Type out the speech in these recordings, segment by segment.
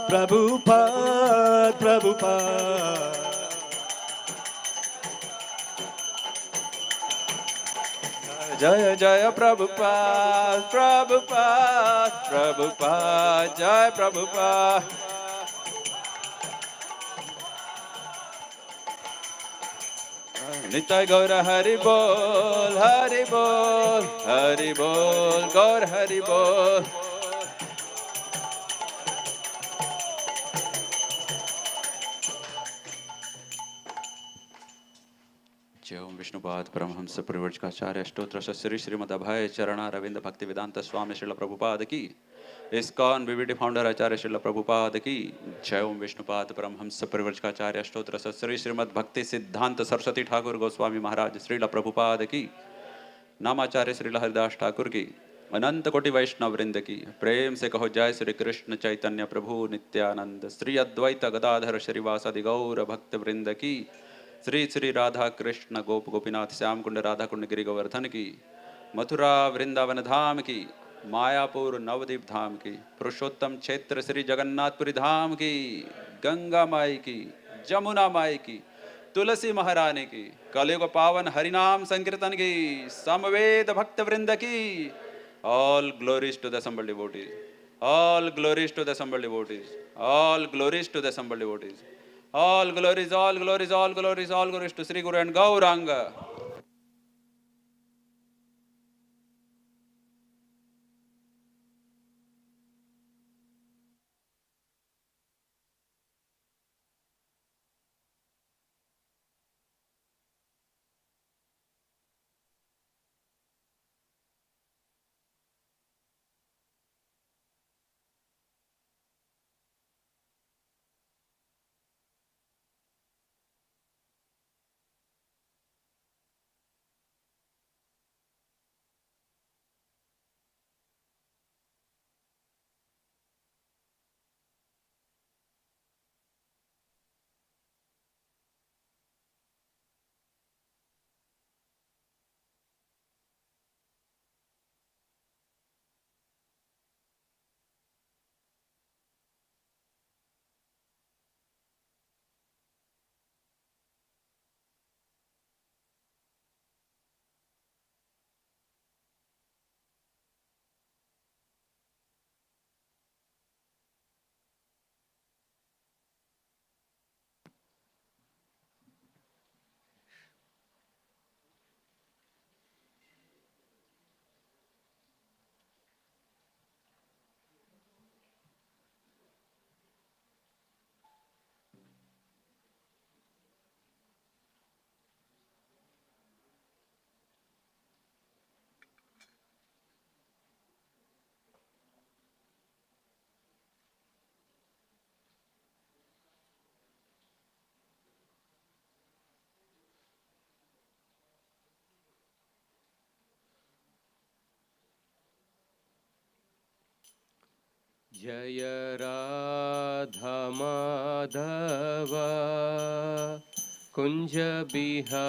Prabhupada, Prabhupada. Jaya Jaya Prabhupada, Prabhupada, Prabhupada, Jaya Prabhupada. Nitai Gaura Hari Bol, Hari Bol, Hari Bol, Gaur Hari Bol. जय ओम विष्णुपाद परमहंस परिव्राजकाचार्य स्तोत्र श्री श्रीमद अभय चरणा रविंद्र भक्ति वेदांत स्वामी श्रील प्रभुपाद की ISKCON BVD founder आचार्य श्रील प्रभुपाद की जय ओम विष्णुपाद परमहंस परिव्राजकाचार्य स्तोत्र श्री श्रीमद भक्ति सिद्धांत सरस्वती ठाकुर गोस्वामी महाराज श्रील प्रभुपाद की नामाचार्य श्रील हरिदास ठाकुर की अनंत कोटि वैष्णव वृंद की प्रेम से कहो जय श्री कृष्ण चैतन्य प्रभु नित्यानंद श्री अद्वैत गदाधर श्रीवासादि गौर भक्त वृंद की श्री श्री राधा कृष्ण गोप गोपीनाथ श्याम कुंड राधा कुंड गिरि गोवर्धन की मथुरा वृंदावन धाम की मायापुर नवदीप धाम की पुरुषोत्तम क्षेत्र श्री जगन्नाथपुरी धाम की गंगा माई की जमुना माई की तुलसी महारानी की कलयुग पावन हरिनाम संकीर्तन की समवेद भक्त वृंद की all glories to the assembled devotees, all glories to the assembled devotees, all glories to the assembled devotees. All glories, all glories, all glories, all glories to Sri Guru and Gauranga. जय राधा माधव कुंज बिहारी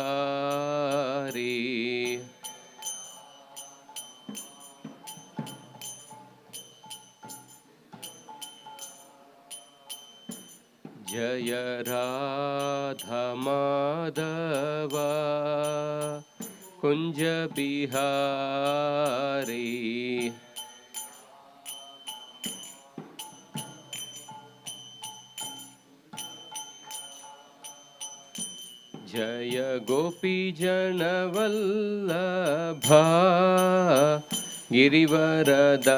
जय राधा माधव कुंज बिहारी जय गोपी जन वल्लभा गिरिवरदारी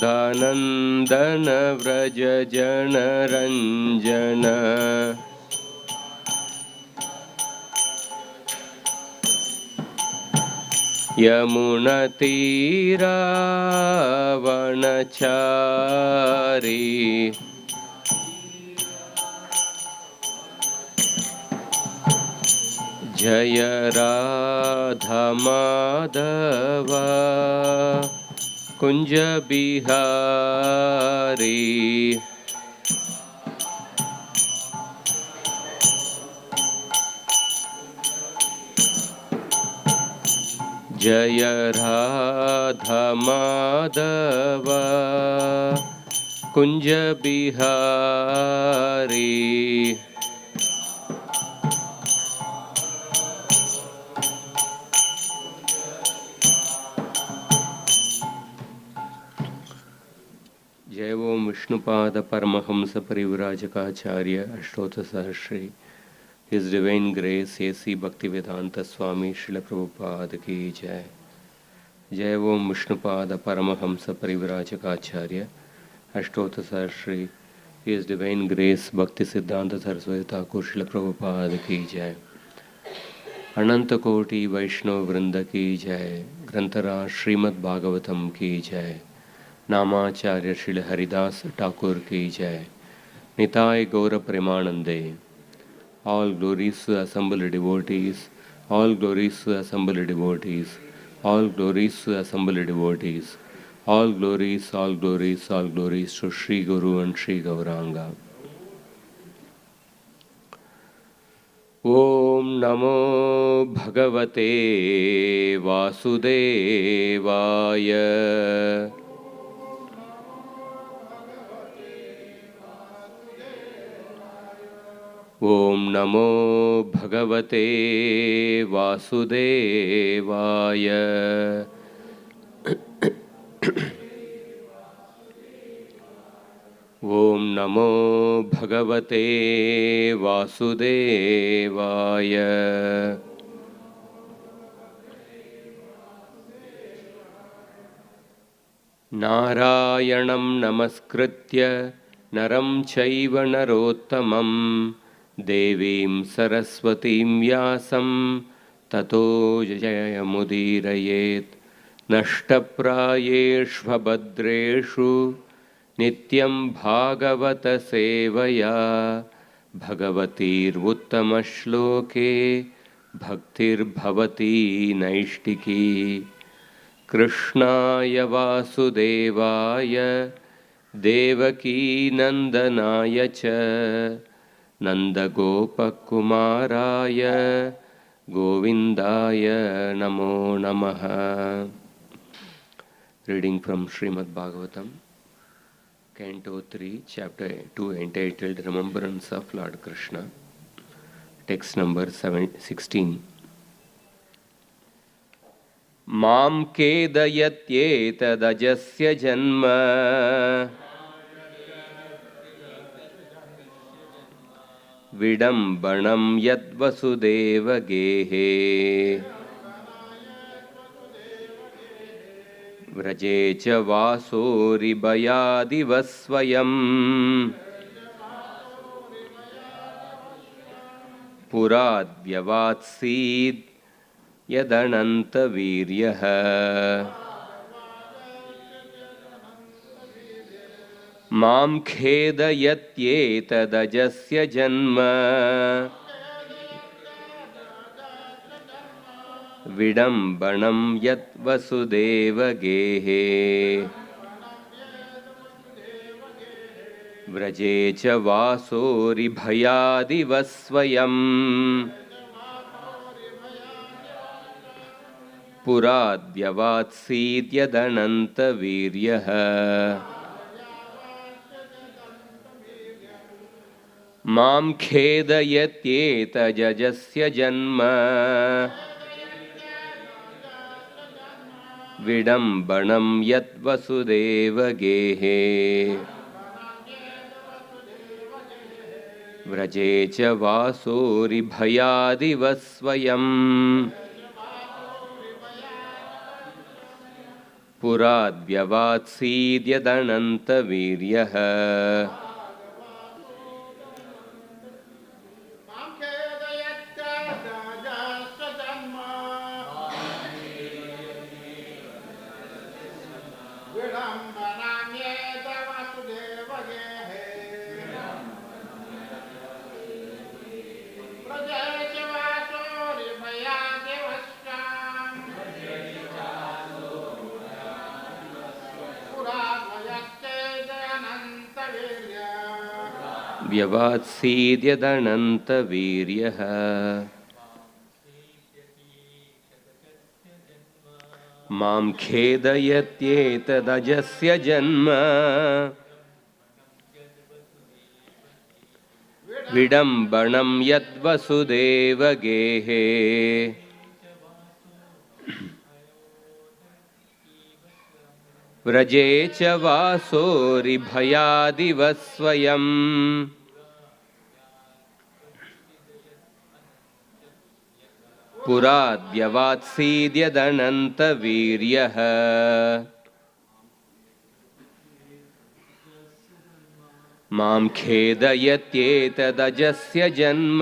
यशोदानंदन व्रज जन रंजन यमुनतीरावनचारी जय राधा माधव कुंज बिहारी जय राधा माधव कुंज बिहारी। जय ओम Vishnupad Paramhans परिव्राजकाचार्य अष्टोत्तर Sahasri His Divine Grace A.C. Bhaktivedanta Swami Srila Prabhupada की जय। जय ओम Vishnupad Paramhans परिव्राजकाचार्य अष्टोत्तर Sahasri His Divine Grace Bhakti Siddhanta Saraswati Thakur Srila Prabhupada की जय। अनंत कोटि वैष्णव वृंद की जय। ग्रंथराज श्रीमद् भागवतम की जय। नामाचार्य श्री हरिदास ठाकुर की जय। निताय गौर प्रेमानंदे। All glories to assembled devotees, all glories to assembled devotees, all glories to assembled devotees, all glories, all glories, all glories to Sri Guru and Sri Gauranga. Om Namo Bhagavate Vasudevaya. Om Namo Bhagavate Vasudevaya. Om Namo Bhagavate Vasudevaya. Narayanam Namaskritya Naram Chaiva Narottamam Devim Saraswatim Vyasam Tato Jayamudirayet Nashtaprayeshvabhadreshu Nityam Bhagavata Sevaya Bhagavatir Uttamashloke Bhaktir Bhavati Naishtiki Krishnaya Vasudevaya Devaki Nandanaya Cha Nandagopakumaraya Govindaya Namo Namaha. Reading from Srimad Bhagavatam, Canto 3, Chapter 2, entitled Remembrance of Lord Krishna. Text number 16. Mam kedayatyetadajasya janma Vidambanam yadvasudeva gehe Vraje cha vasori bayadivasvayam Puradvyavatsid yadananta viryaha Mam khedayatyetadajasya janma Vidambanam yat vasudeva gehe Vraje cha vasori bhayadivasvayam Puradvyavatsid yadananta viryaha Mam khedayatyetadajasya janma Vidambanam yat vasudeva gehe Vraje cha vasori bhayadivasvayam Puradvyavatsid yadananta viryaha Vyavatsid yadananta viryaha मां खेदयत्येतदजस्य जन्म विडम्बनं यद्वसुदेवगेहे व्रजे च वासोरिभयादिव स्वयम् पुराद्यवात्सीद्यदनन्तवीर्यः मां खेदयत्येतदजस्य जन्म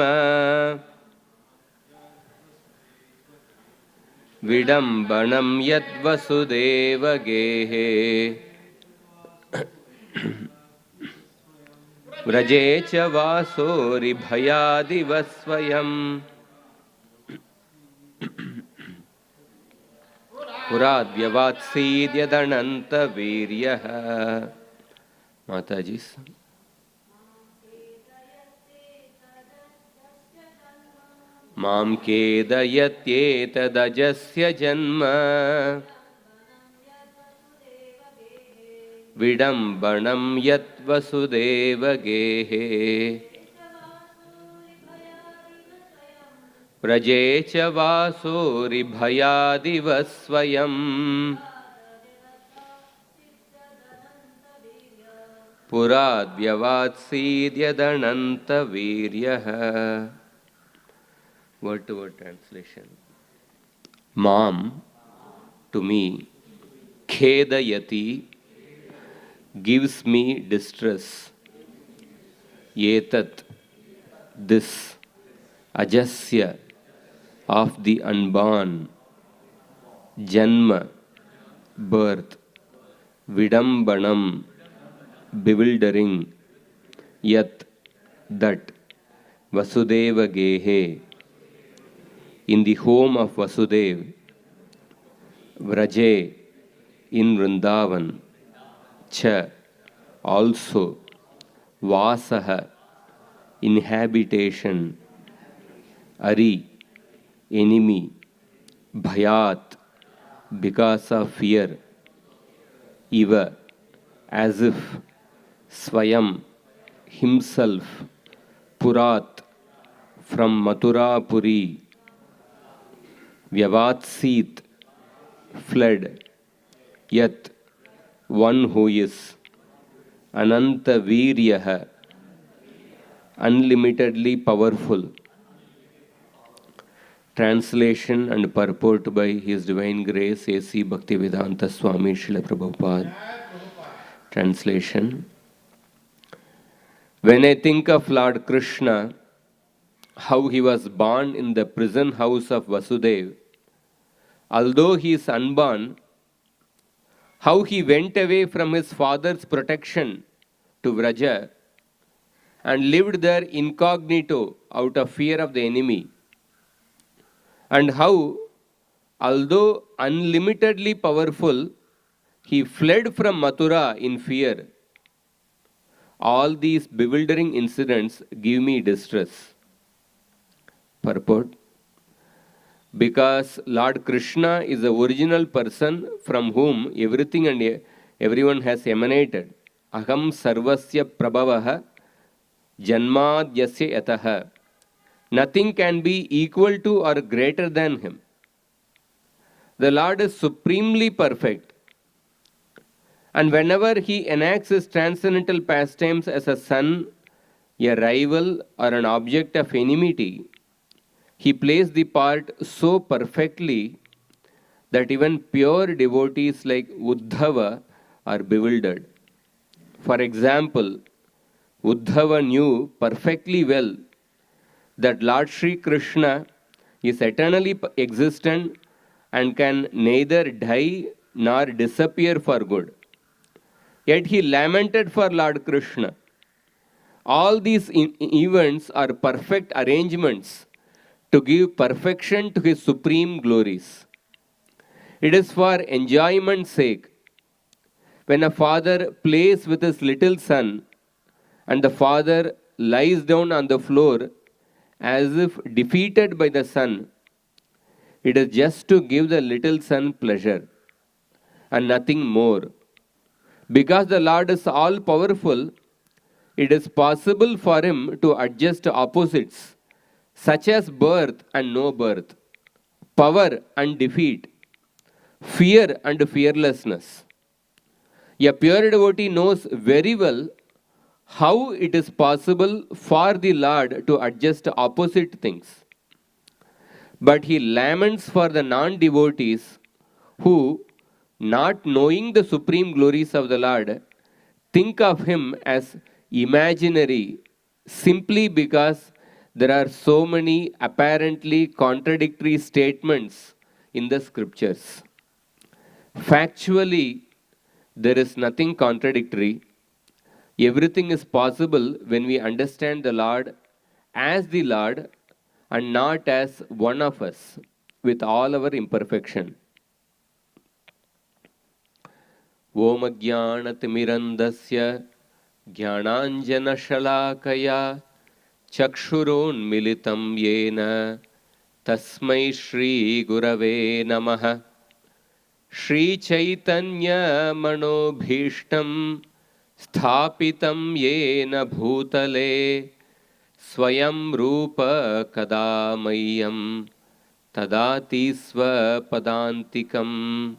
विडम्बनं यद्वसुदेवगेहे व्रजे च वासोरिभयादिव स्वयम् पुराद्यवात्सीद्यदनन्तवीर्यः। माताजी मां खेदयत्येतदजस्य जन्म विडम्बनं यद्वसुदेवगेहे व्रजे च वासोरिभयादिव स्वयम् पुराद्यवात्सीद्यदनन्तवीर्यः। Word to word translation. Mam, to me, khedayati, gives me distress. Yetat, this, ajasya, of the unborn, janma, birth, vidambanam, bewildering, yat, that, Vasudeva Gehe, in the home of Vasudev, Vraje, in Vrindavan, Cha, also, Vasaha, inhabitation, Ari, enemy, Bhayat, because of fear, Iva, as if, Swayam, himself, Purat, from Mathura Puri, Vyavatsit, fled, Yat, one who is, Ananta Viryaha, unlimitedly powerful. Translation and purport by His Divine Grace A.C. Bhaktivedanta Swami Srila Prabhupada. Translation. When I think of Lord Krishna, how he was born in the prison house of Vasudev, although he is unborn, how he went away from his father's protection to Vraja and lived there incognito out of fear of the enemy, and how, although unlimitedly powerful, he fled from Mathura in fear. All these bewildering incidents give me distress. Purport. Because Lord Krishna is the original person from whom everything and everyone has emanated. Aham sarvasya prabhavaha janmadyasya yataha. Nothing can be equal to or greater than him. The Lord is supremely perfect. And whenever he enacts his transcendental pastimes as a son, a rival, or an object of enmity, he plays the part so perfectly that even pure devotees like Uddhava are bewildered. For example, Uddhava knew perfectly well that Lord Sri Krishna is eternally existent and can neither die nor disappear for good. Yet he lamented for Lord Krishna. All these events are perfect arrangements to give perfection to his supreme glories. It is for enjoyment's sake. When a father plays with his little son and the father lies down on the floor as if defeated by the son, it is just to give the little son pleasure. and nothing more. Because the Lord is all powerful, it is possible for him to adjust opposites, such as birth and no birth, power and defeat, fear and fearlessness. A pure devotee knows very well how it is possible for the Lord to adjust opposite things. But he laments for the non-devotees who, not knowing the supreme glories of the Lord, think of him as imaginary simply because there are so many apparently contradictory statements in the scriptures. Factually, there is nothing contradictory. Everything is possible when we understand the Lord as the Lord and not as one of us with all our imperfection. Om Jnanatimirandasya Jnananjanashalakaya Chakshurunmilitam Yena Tasmai Shri Gurave Namaha Shri Chaitanya Manobhishtam Sthapitam Yena Bhutale Swayam Rupa Kadamayam Tadati Swapadantikam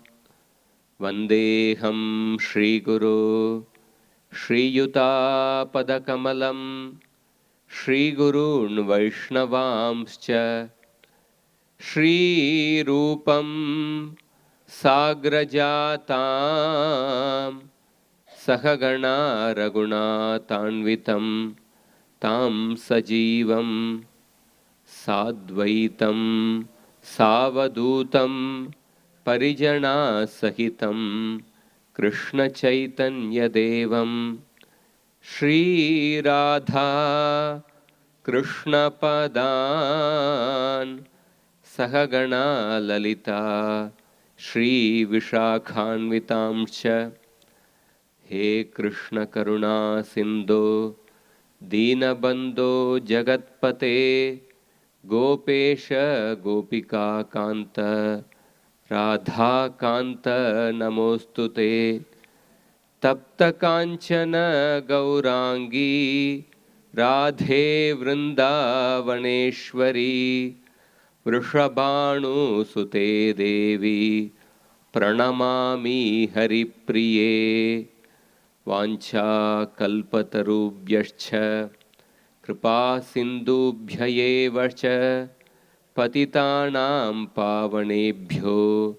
Vandeham Shri Guru Shri Yuta Padakamalam Shri Gurun Vaishnavamscha Shri Rupam Sagrajatam Sahagana Raghunatanvitam Tam Sajivam Sadvaitam Savadutam Parijana Sahitam Krishna Chaitanya Devam Shri Radha Krishna Padan Sahagana Lalita Shri Vishakhanvitamscha He Krishna Karuna Sindhu Deenabandho Jagatpate Gopesha Gopika Kanta Radha Kanta Namostute Tapta Kanchana Gaurangi Radhe Vrindavaneshwari Vrishabhanu Sute Devi Pranamami Haripriye Vancha Kalpatarubhyascha Kripa Sindhubhyayevacha Patitanam Pavanebhyo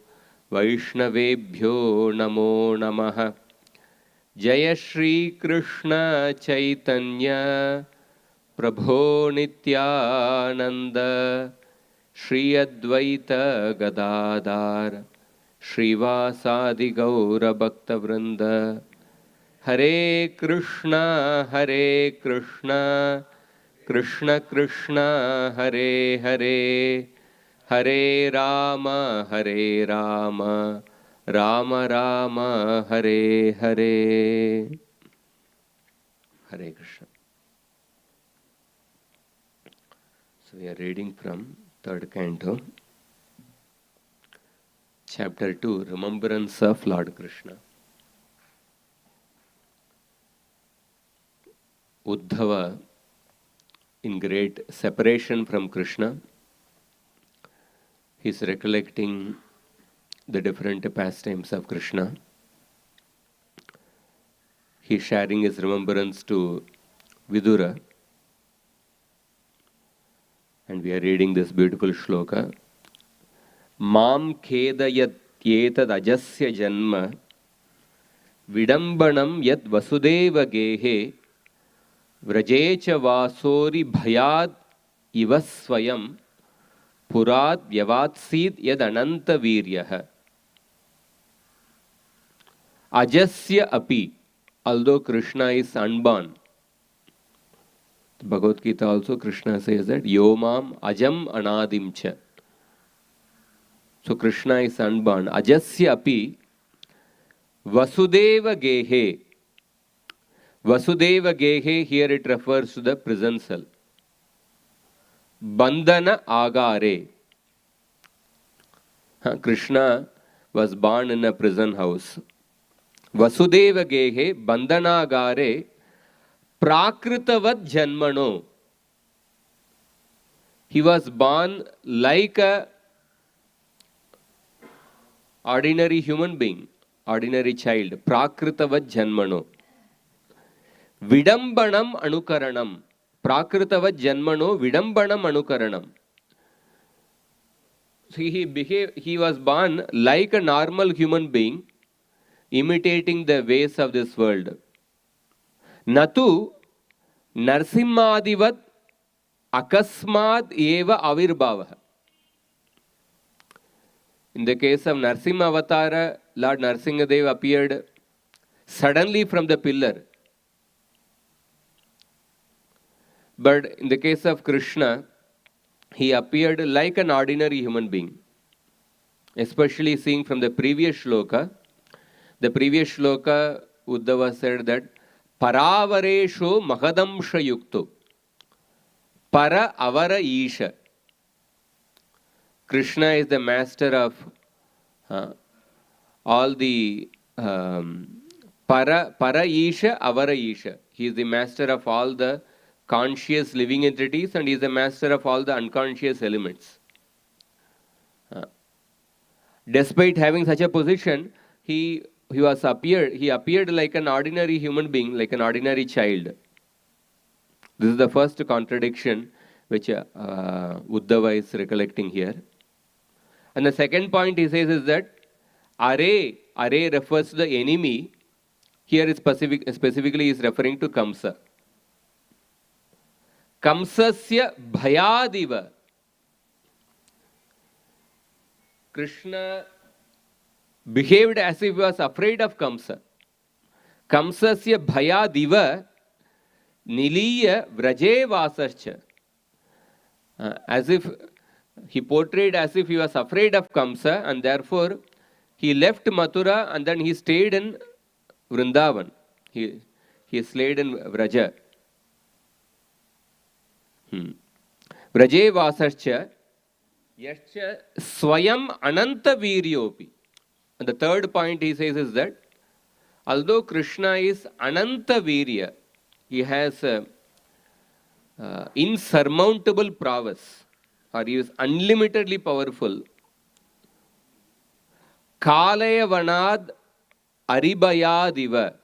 Vaishnavebhyo Namo Namaha Jaya Shri Krishna Chaitanya Prabho Nityananda Shri Advaita Gadadhar Shrivasadi Gaura Bhakta Vrinda Hare Krishna Krishna Krishna Hare Hare Hare Rama Rama Rama Hare Hare Hare Krishna. So we are reading from third canto, chapter 2, Remembrance of Lord Krishna. Uddhava, in great separation from Krishna, he is recollecting the different pastimes of Krishna. He is sharing his remembrance to Vidura. And we are reading this beautiful shloka. Mam kedayat yetad ajasya janma vidambanam yat vasudeva gehe vrajecha vasori bhayad ivasvayam purat vyavatsid yad ananta viryah. Ajasya api, although Krishna is unborn. Bhagavad Gita also Krishna says that Yomam ajam anadimcha. So Krishna is unborn. Ajasya api Vasudeva gehe. Vasudeva gehe, here it refers to the prison cell. Bandhana agare. Krishna was born in a prison house. Vasudeva gehe bandhanagare prakritavat janmano. He was born like a ordinary human being, ordinary child. Prakritavat janmano. Vidambanam anukaranam. Prakritavat janmano vidambanam anukaranam. So he was born like a normal human being, imitating the ways of this world. Natu narsimhadivat akasmad eva avirbhava. In the case of Narsimha Avatara, Lord Narsingadev appeared suddenly from the pillar. But in the case of Krishna, he appeared like an ordinary human being. Especially seeing from the previous shloka. The previous shloka, Uddhava said that Paravaresho Mahadamsha Yukto Para Avara Isha. Krishna is the master of all the Para Isha, Avara Isha. He is the master of all the conscious living entities and he is the master of all the unconscious elements. Despite having such a position, he appeared like an ordinary human being, like an ordinary child. This is the first contradiction which Uddhava is recollecting here. And the second point he says is that Are refers to the enemy. Here is specifically is referring to Kamsa. Kamsasya bhayadiva. Krishna behaved as if he was afraid of Kamsa. Kamsasya bhayadiva niliya vraje vasascha. As if he portrayed as if he was afraid of Kamsa and therefore he left Mathura and then he stayed in Vrindavan. He stayed in Vraja. Vraje vasascha yascha swayam ananta viryopi. And the third point he says is that although Krishna is ananta virya, he has insurmountable prowess, or he is unlimitedly powerful. Kalayavanad aribayadiva.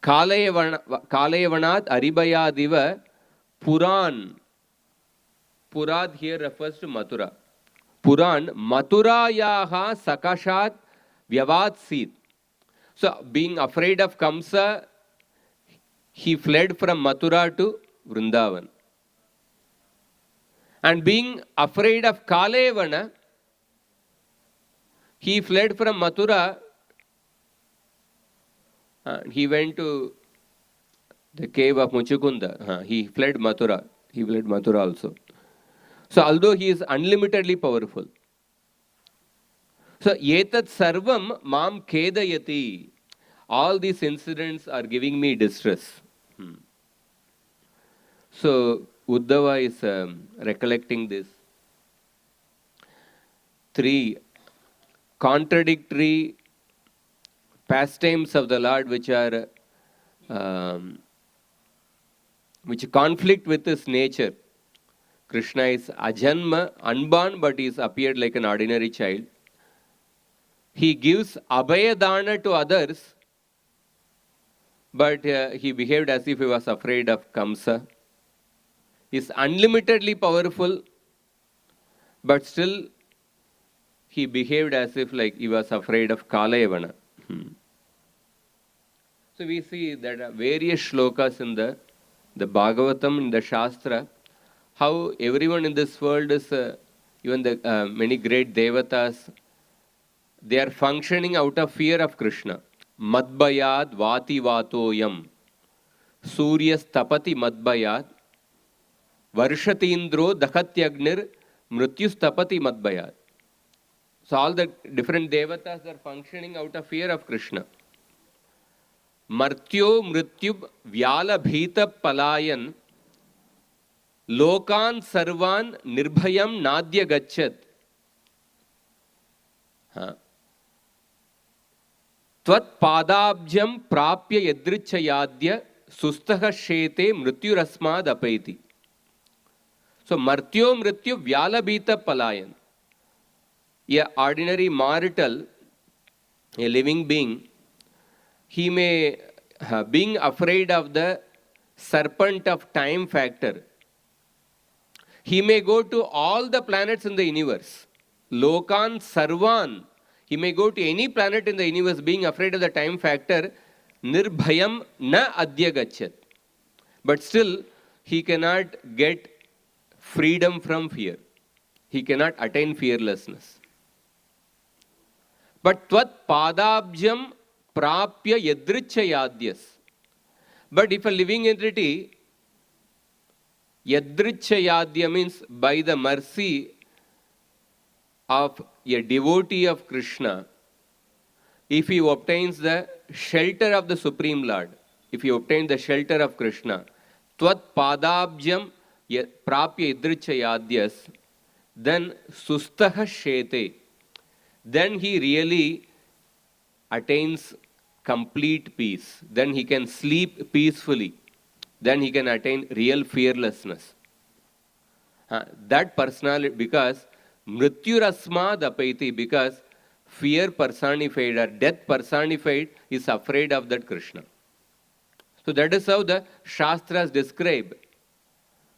Kalayavanad aribayadiva Puran. Purad here refers to Mathura. Puran Mathurayaha sakashat vyavadsit. So being afraid of Kamsa, he fled from Mathura to Vrindavan. And being afraid of Kalevana, he fled from Mathura. He went to the cave of Muchukunda. He fled Mathura. He fled Mathura also. So although he is unlimitedly powerful. So etat sarvam mam kedayati. All these incidents are giving me distress. So Uddhava is recollecting this. 3 contradictory pastimes of the Lord which are which conflict with his nature. Krishna is ajanma, unborn, but he is appeared like an ordinary child. He gives abhayadana to others, but he behaved as if he was afraid of Kamsa. He is unlimitedly powerful, but still he behaved as if like he was afraid of Kalayavana. So we see that various shlokas in the Bhagavatam, in the Shastra, how everyone in this world is, even the many great devatas, they are functioning out of fear of Krishna. Madbhayad vati vatoyam, Suryas tapati madbhayad, Varshatindro dakhatyagnir, Mrityus tapati madbhayad. So all the different devatas are functioning out of fear of Krishna. Martyo mrityub vyala bhita palayan, Lokan sarvan nirbhayam nadya gachat. Tvat padabjam prapya yadrichayadya sustaha shete mrityurasmad apaiti. So martyo mrityu vyalabhita palayan. A ordinary mortal, a living being, he may, being afraid of the serpent of time factor, he may go to all the planets in the universe. Lokan Sarvan. He may go to any planet in the universe being afraid of the time factor. Nirbhayam na adya gachyat. But still, he cannot get freedom from fear. He cannot attain fearlessness. But tvat padabjam prapya yadrichayadyas. But if a living entity, yadrichayadya means by the mercy of a devotee of Krishna, if he obtains the shelter of the Supreme Lord, if he obtains the shelter of Krishna, tvat padabjam prapya yadrichayadyas, then sustaha shete, then he really attains complete peace. Then he can sleep peacefully. Then he can attain real fearlessness. That personality, because mrityurasmad apaiti, because fear personified or death personified is afraid of that Krishna. So that is how the Shastras describe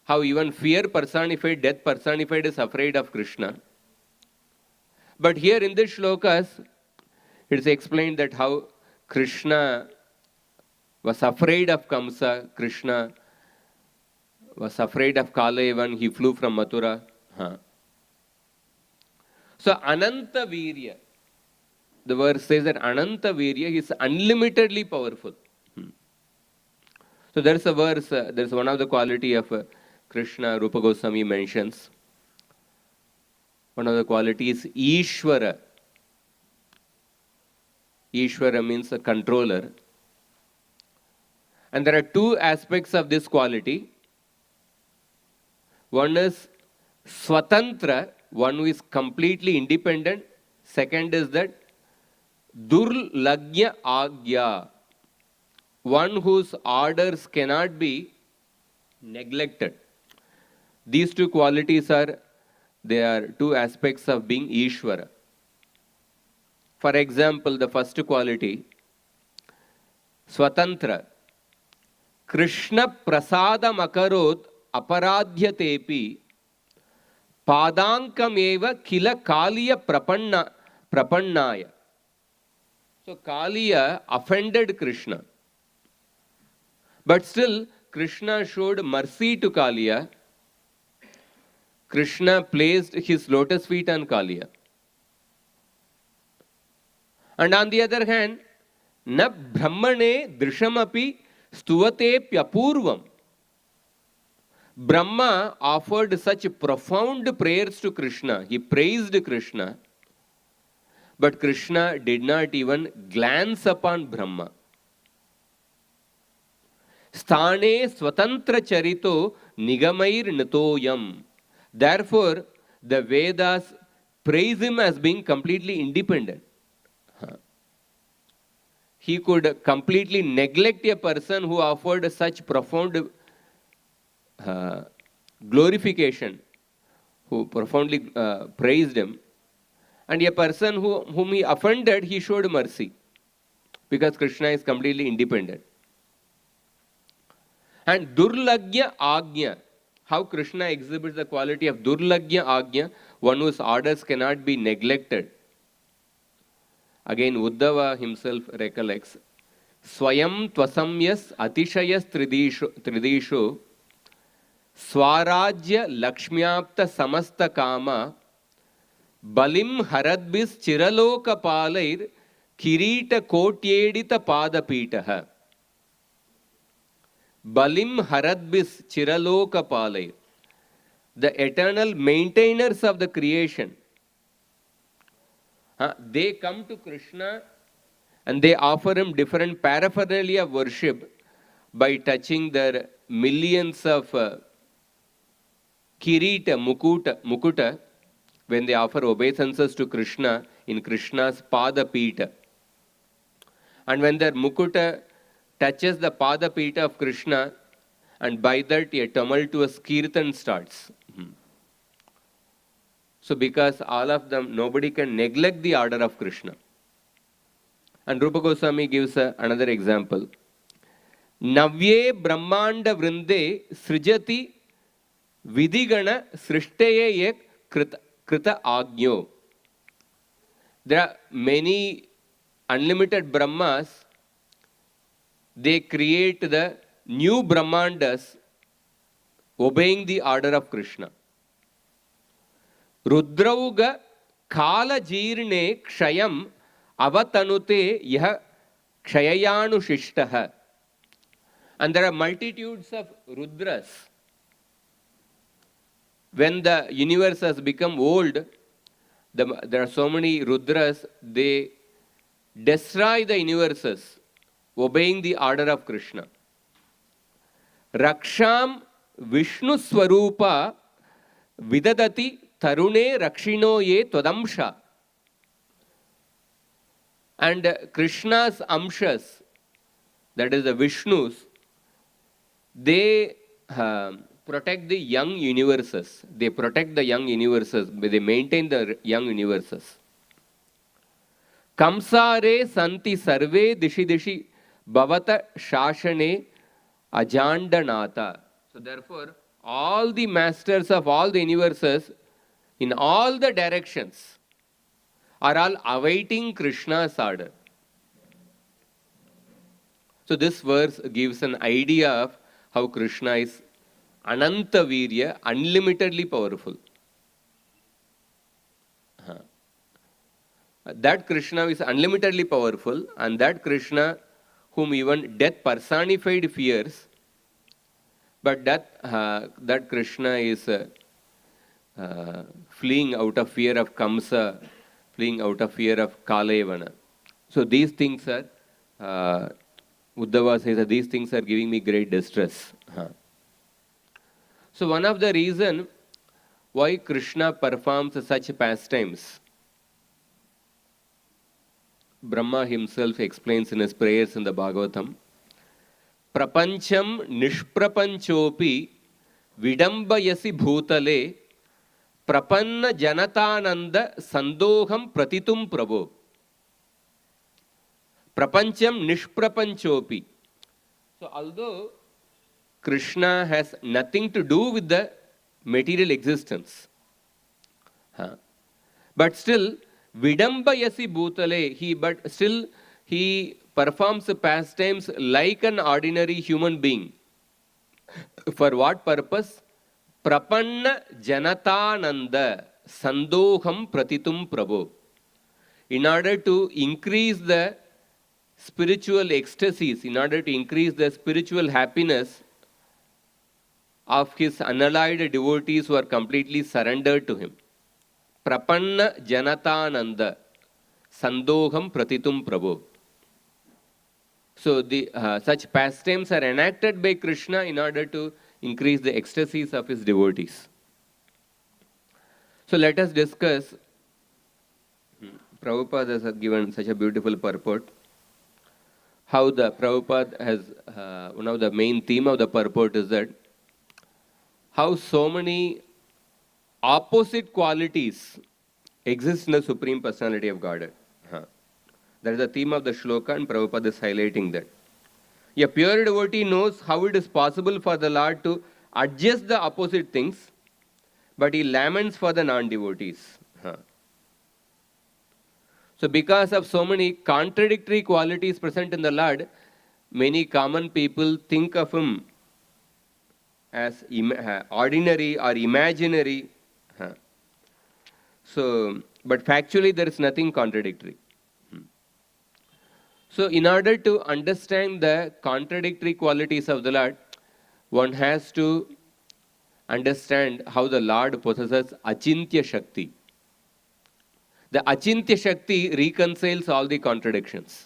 how even fear personified, death personified is afraid of Krishna. But here in this shlokas, it is explained that how Krishna was afraid of Kamsa, Krishna was afraid of Kala when he flew from Mathura. So Ananta Virya, the verse says that Ananta Virya is unlimitedly powerful. So there is a verse, there is one of the quality of Krishna, Rupa Goswami mentions. One of the qualities is Ishvara. Ishvara means a controller. And there are two aspects of this quality. One is Swatantra, one who is completely independent. Second is that Durlagya Agya, one whose orders cannot be neglected. These two qualities are, they are two aspects of being Ishvara. For example, the first quality, Swatantra. Krishna prasada makarot aparadhyatepi padankam kila kaliya prapannaya. So Kaliya offended Krishna. But still, Krishna showed mercy to Kaliya. Krishna placed his lotus feet on Kaliya. And on the other hand, na brahmane drishamapi stuvate pyapurvam. Brahma offered such profound prayers to Krishna. He praised Krishna. But Krishna did not even glance upon Brahma. Sthane swatantra charito nigamair natoyam. Therefore, the Vedas praise him as being completely independent. He could completely neglect a person who offered such profound glorification, who profoundly praised him. And a person whom he offended, he showed mercy. Because Krishna is completely independent. And Durlagya Agnya, how Krishna exhibits the quality of Durlagya Agnya, one whose orders cannot be neglected. Again, Uddhava himself recollects, Swayam tvasamyas atishayas tridishu Swarajya lakshmyapta samasta kama balim haradbis chiraloka palair kirita kotyedita padapitaha. Balim haradbis chiraloka palair. The eternal maintainers of the creation. They come to Krishna and they offer him different paraphernalia of worship by touching their millions of kirita, mukuta, when they offer obeisances to Krishna in Krishna's Pada Pita. And when their Mukuta touches the Pada Pita of Krishna, and by that a tumultuous kirtan starts. So because all of them, nobody can neglect the order of Krishna. And Rupa Goswami gives another example. Navye Brahmanda Vrinde Srijati Vidigana Srishteye Ek Krita Agyo. There are many unlimited Brahmas. They create the new Brahmandas obeying the order of Krishna. Rudrauga Kala Jirne Kshayam Avatanute Yah Kshayayanu Shishtaha. And there are multitudes of Rudras. When the universe has become old, there are so many Rudras, they destroy the universes, obeying the order of Krishna. Raksham Vishnu Swarupa Vidadati Tarune Rakshino Ye Twadamsha. And Krishna's Amshas, that is the Vishnus, they protect the young universes. They protect the young universes. They maintain the young universes. Kamsare santi sarve dishi dishi bhavata shashane ajandanata. So therefore, all the masters of all the universes in all the directions are all awaiting Krishna's order. So this verse gives an idea of how Krishna is Ananta Virya, unlimitedly powerful. That Krishna is unlimitedly powerful, and that Krishna whom even death personified fears, but that Krishna is fleeing out of fear of Kamsa, fleeing out of fear of Kalevana. So these things are, Uddhava says that these things are giving me great distress. So one of the reasons why Krishna performs such pastimes, Brahma himself explains in his prayers in the Bhagavatam, Prapancham nishprapanchopi vidambayasi bhutale prapanna janatananda sandoham pratitum prabho. Prapancham nishprapanchopi. So although Krishna has nothing to do with the material existence, but still vidambayasi bhutale, but still he performs the pastimes like an ordinary human being. For what purpose? Prapanna janatananda sandoham pratitum prabho. In order to increase the spiritual ecstasies, in order to increase the spiritual happiness of his unallied devotees who are completely surrendered to him. Prapanna janatananda sandoham pratitum prabho. So such pastimes are enacted by Krishna in order to increase the ecstasies of his devotees. So let us discuss. Prabhupada has given such a beautiful purport. How the Prabhupada has, one of the main theme of the purport is that how so many opposite qualities exist in the Supreme Personality of Godhead. That is the theme of the shloka, and Prabhupada is highlighting that. A pure devotee knows how it is possible for the Lord to adjust the opposite things, but he laments for the non-devotees. So because of so many contradictory qualities present in the Lord, many common people think of him as ordinary or imaginary. So, but factually there is nothing contradictory. So in order to understand the contradictory qualities of the Lord, one has to understand how the Lord possesses Achintya Shakti. The Achintya Shakti reconciles all the contradictions.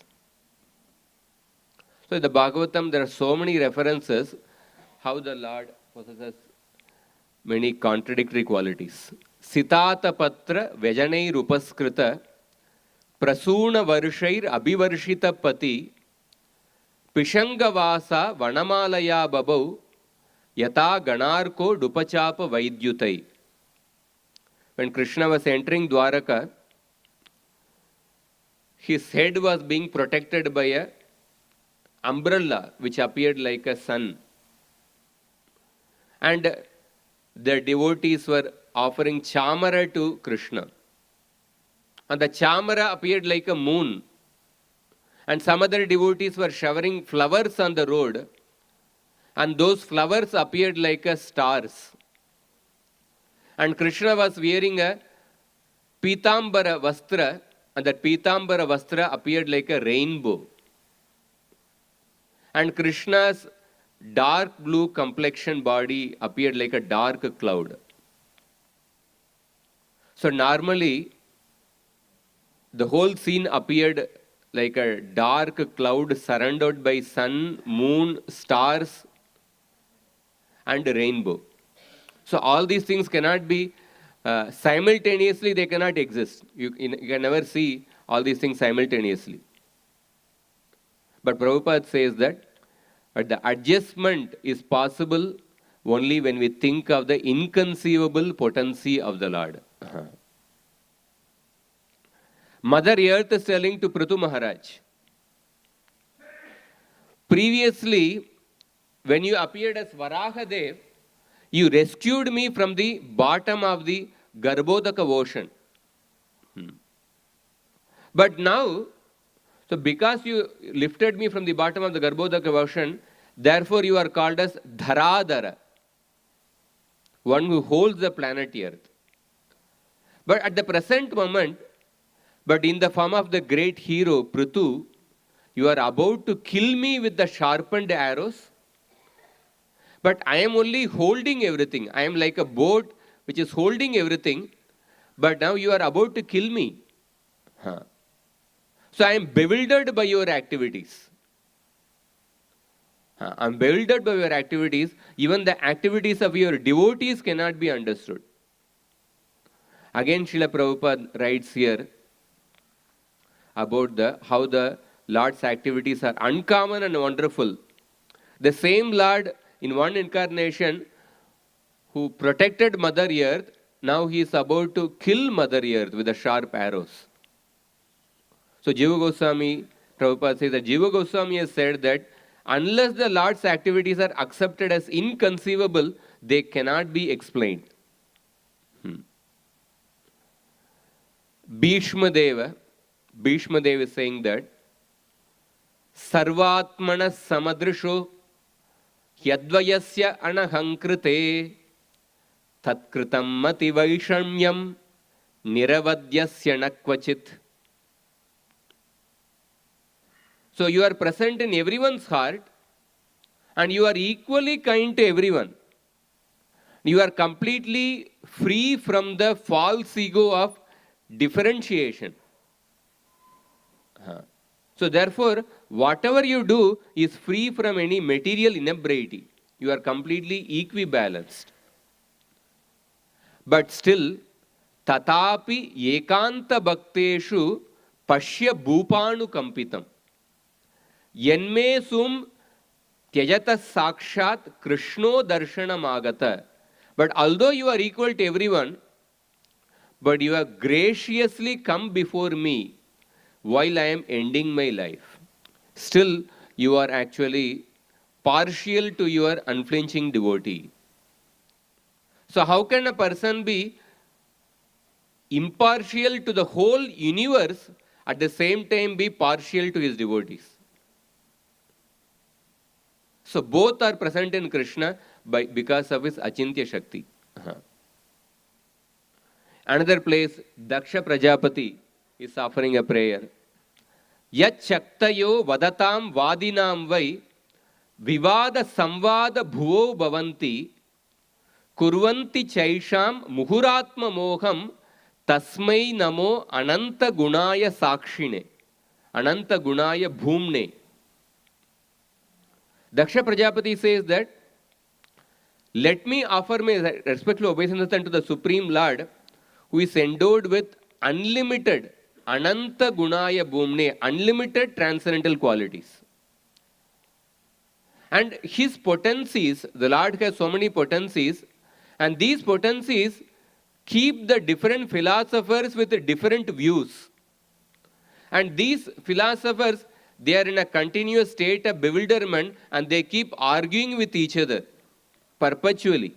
So in the Bhagavatam there are so many references how the Lord possesses many contradictory qualities. Sitata patra vejanair upaskrita prasuna varshair abhivarshita pati Pishangavasa Vanamalaya Babau Yata Ganarko Dupachapa Vaidyutai. When Krishna was entering Dwaraka, his head was being protected by a umbrella which appeared like a sun. And the devotees were offering chamara to Krishna. And the chamara appeared like a moon. And some other devotees were showering flowers on the road. And those flowers appeared like stars. And Krishna was wearing a Pitambara Vastra, and that Pitambara Vastra appeared like a rainbow. And Krishna's dark blue complexion body appeared like a dark cloud. So normally, the whole scene appeared like a dark cloud surrounded by sun, moon, stars, and rainbow. So all these things cannot be simultaneously, they cannot exist. You can never see all these things simultaneously. But Prabhupada says that the adjustment is possible only when we think of the inconceivable potency of the Lord. Mother Earth is telling to Prithu Maharaj, previously, when you appeared as Varahadev, you rescued me from the bottom of the Garbhodaka ocean. But now, so because you lifted me from the bottom of the Garbhodaka ocean, therefore you are called as Dharadhara, one who holds the planet Earth. But at the present moment, but in the form of the great hero Prithu, you are about to kill me with the sharpened arrows. But I am only holding everything. I am like a boat which is holding everything. But now you are about to kill me. So I am bewildered by your activities. I am bewildered by your activities. Even the activities of your devotees cannot be understood. Again, Srila Prabhupada writes here about how the Lord's activities are uncommon and wonderful. The same Lord in one incarnation who protected Mother Earth, now he is about to kill Mother Earth with the sharp arrows. So Jiva Goswami, Prabhupada says that Jiva Goswami has said that unless the Lord's activities are accepted as inconceivable, they cannot be explained. Bhishma Deva is saying that Sarvatmana Samadrisho Yadvayasya Anahankrite Tatkritam Mati Vaishamyam Niravadyasya Nakvachit. So you are present in everyone's heart and you are equally kind to everyone. You are completely free from the false ego of differentiation. So therefore, whatever you do is free from any material inebriety. You are completely equibalanced. But still, tatapi ekanta bhakteshu pashya bhupanu kampitam. Yanme sum tyajata sakshat krishno darshanam agata. But although you are equal to everyone, but you have graciously come before me while I am ending my life. Still, you are actually partial to your unflinching devotee. So how can a person be impartial to the whole universe at the same time be partial to his devotees? So both are present in Krishna because of his Achintya Shakti. Another place, Daksha Prajapati is offering a prayer. Yat Shaktayo Vadatam Vadinam Vai Vivada Samvada Bhuvo Bhavanti Kurvanti Chaisham Muhuratma Moham Tasmai Namo Ananta Gunaya Sakshine Ananta Gunaya Bhumne. Daksha Prajapati says that Let me offer my respectful obeisance unto the Supreme Lord, who is endowed with unlimited, Ananta Gunaya Bhumne, unlimited transcendental qualities. And his potencies, the Lord has so many potencies, and these potencies keep the different philosophers with different views. And these philosophers, they are in a continuous state of bewilderment and they keep arguing with each other perpetually.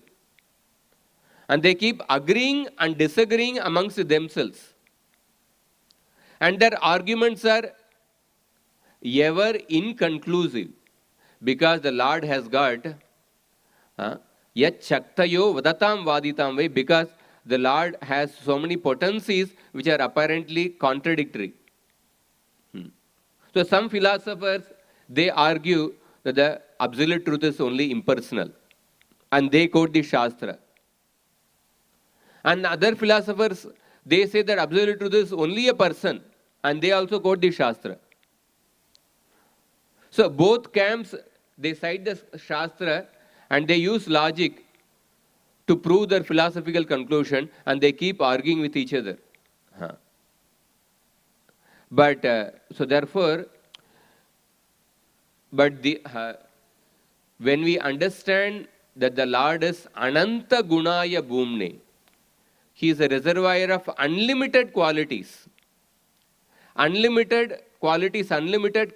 And they keep agreeing and disagreeing amongst themselves. And their arguments are ever inconclusive, because the Lord has got yat shaktayo vadatam vaditam way, because the Lord has so many potencies which are apparently contradictory. So some philosophers, they argue that the absolute truth is only impersonal, and they quote the Shastra. And other philosophers, they say that absolute truth is only a person, and they also quote the Shastra. So both camps, they cite the Shastra and they use logic to prove their philosophical conclusion, and they keep arguing with each other. But so therefore, when we understand that the Lord is Ananta Gunaya Bhumne, He is a reservoir of unlimited qualities, unlimited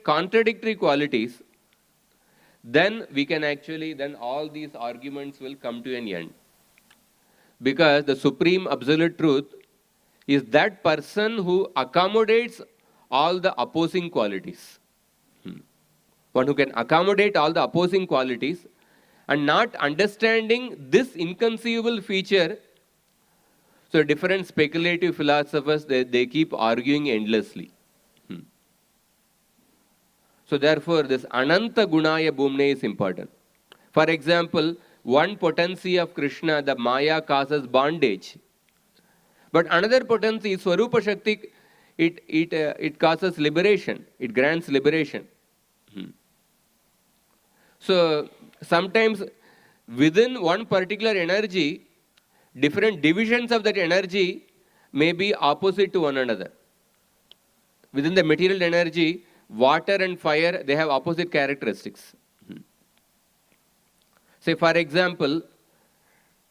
contradictory qualities, then we can actually, then all these arguments will come to an end. Because the supreme absolute truth is that person who accommodates all the opposing qualities. One who can accommodate all the opposing qualities, and not understanding this inconceivable feature. So different speculative philosophers, they keep arguing endlessly. So therefore, this Ananta Gunaya Bhumne is important. For example, one potency of Krishna, the Maya, causes bondage. But another potency, Swarupa Shakti, it causes liberation. It grants liberation. So sometimes within one particular energy, different divisions of that energy may be opposite to one another. Within the material energy, water and fire, they have opposite characteristics. Say for example,